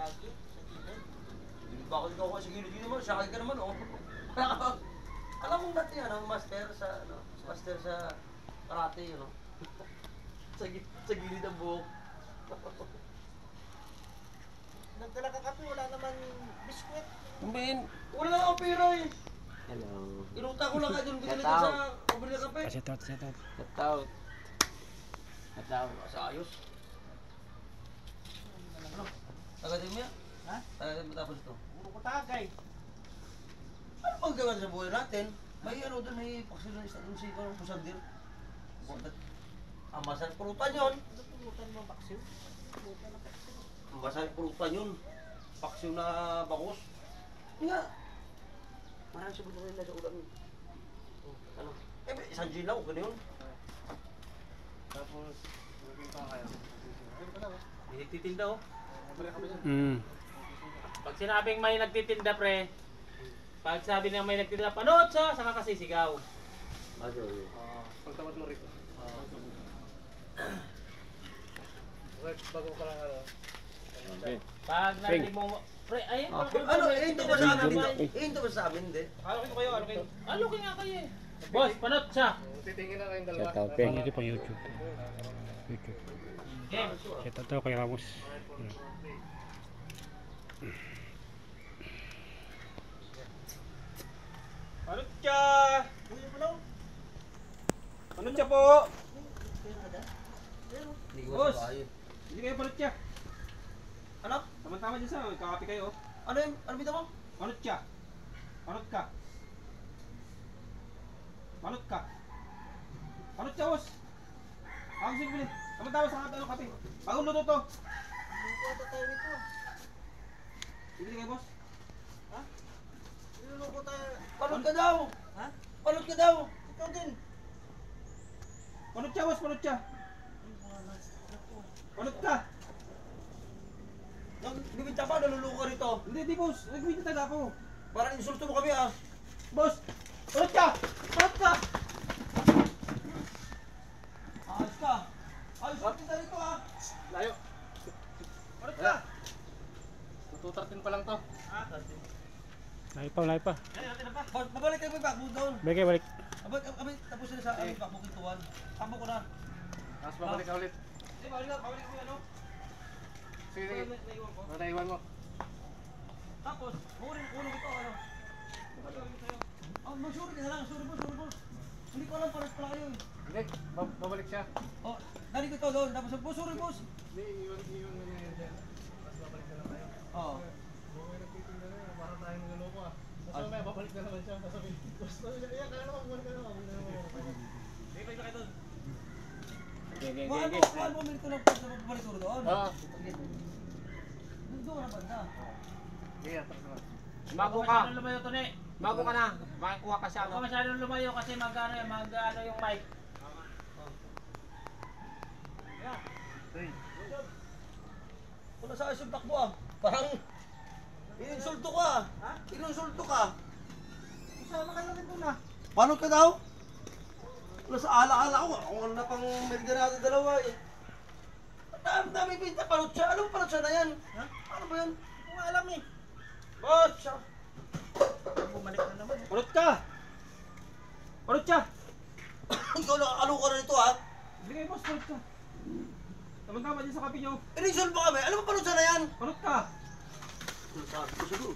Lagi, sa gilid. Bakit ikaw ka sa gilid naman? Sa akin ka naman, oh. Alam mo natin yan, master sa karate, yun, no? Sa gilid ng buhok. Nagdala ka kape, wala naman biskwit. Kumbin, wala lang akong pera eh. Hello. Inuta ko lang ka doon Shout sa out. pabili ng kape. Shout out. Shout out. Shout out. Sa ayos. Ano? Tagadin mo yan? Ha? Tagadin mo tapos ito. Puro ko tagay. Ano bang gawin sa buhay natin? May ano doon, may paksilonista doon si Pusadir. Ang masal pulutan yun. Ano pulutan mo, baksiw? Pulutan na baksiw. Ang masal pulutan yun. Paksiw na bakos. Nga. Marami siya buto nila sa ulan. Ano? Isang gilaw, gano'n yun. Tapos, magiging pa kayo. May nagtitinda oh. Pag sinabing may nagtitinda, pre, pag sabi niya may nagtitinda, panood siya, saka kasisigaw. Pagtawad mo rito. Right, bago ka lang ano. Okay. Pag narinig mo, pre, ayun, Ano, ito ba sa amin dito? Ito ba sa amin, hindi? Alokin ko kayo, alokin. Alokin nga kayo eh. Boss, panood siya. Titingin na kayong dalawa. Shout out, Peng. Ito pang YouTube. YouTube. Game. Shout out kay Ramos. Panot siya! Panot siya po! Boss! Hindi kayo panot siya. Ano? Tama-tama dyan sa, kakapi kayo. Ano yung, ano bitaw mo? Panot siya. Panot ka. Panot ka. Panot siya, boss! Ako sige, tama-tama sa ano kape. Bagong luto to. Luto tayo nito. Bibili kayo, boss. Ha? Niluluko tayo. Palot ka daw! Ha? Palot ka daw! Ikaw din. Panot siya, boss! Panot siya! Panot ka! Nang bibinta pa, naluluko ka rito. Hindi, boss! Nag-video talaga ako. Parang insulto mo kami ah. Boss! Panot ka! Panot ka! Ayos ka! Ayos ka pinta rito ah! Layo! Panot ka! 213 pa lang to. Lahi pa. Babalik kayo may backbook doon. Balik. Tapos na sa backbook ituan. Tambo ko na. Tapos babalik ka ulit. Balik ka mo ano? Sige, sige. Naiwan mo. Tapos, ulo ito ano? Mag-sorry ka na lang, sorry boss. Hindi ko alam paras pala kayo eh. Hindi, babalik siya. Oh, dali ko ito doon. Tapos, sorry boss. Hindi, iwan mo na yan dyan. Tapos babalik na lang tayo. Oo. Bukay nagtitinda na yun, para tayong niloloko ah. Tapos mamaya babalik na naman siya. Tapos sabi, boss, kaya kaya naman, bumalik ka naman. Sige, balik na kayo doon. Mahal mo minute ko lang pabalik ko doon. Oo. Doon na banda. Sige, tapos naman. Bago ka. Masyadong lumayo to, ne. Bago ka na. Makakuha ka siya. Huwag ka masyadong lumayo kasi mag-ano yung mic. Wala sa ayos yung takbo ah. Parang ininsulto ka. Ha? Ininsulto ka. Isama kayo rin doon ah. Paano ka daw? Wala sa ala-ala ko. Ako na pang merga natin dalawa eh. Ang dami pinta panot siya. Alam mo panot siya na yan? Ha? Ano ba yan? Hindi ko alam eh. Panot siya. Bumalik na naman. Panot ka! Panot siya! Ikaw nakakalo ka na nito ha? Hindi kayo, boss, panot ka. Tama-tama dyan sa kape nyo. Ininsulto kami. Alam mo panot siya na yan? Panot ka! Sabi ko siguro.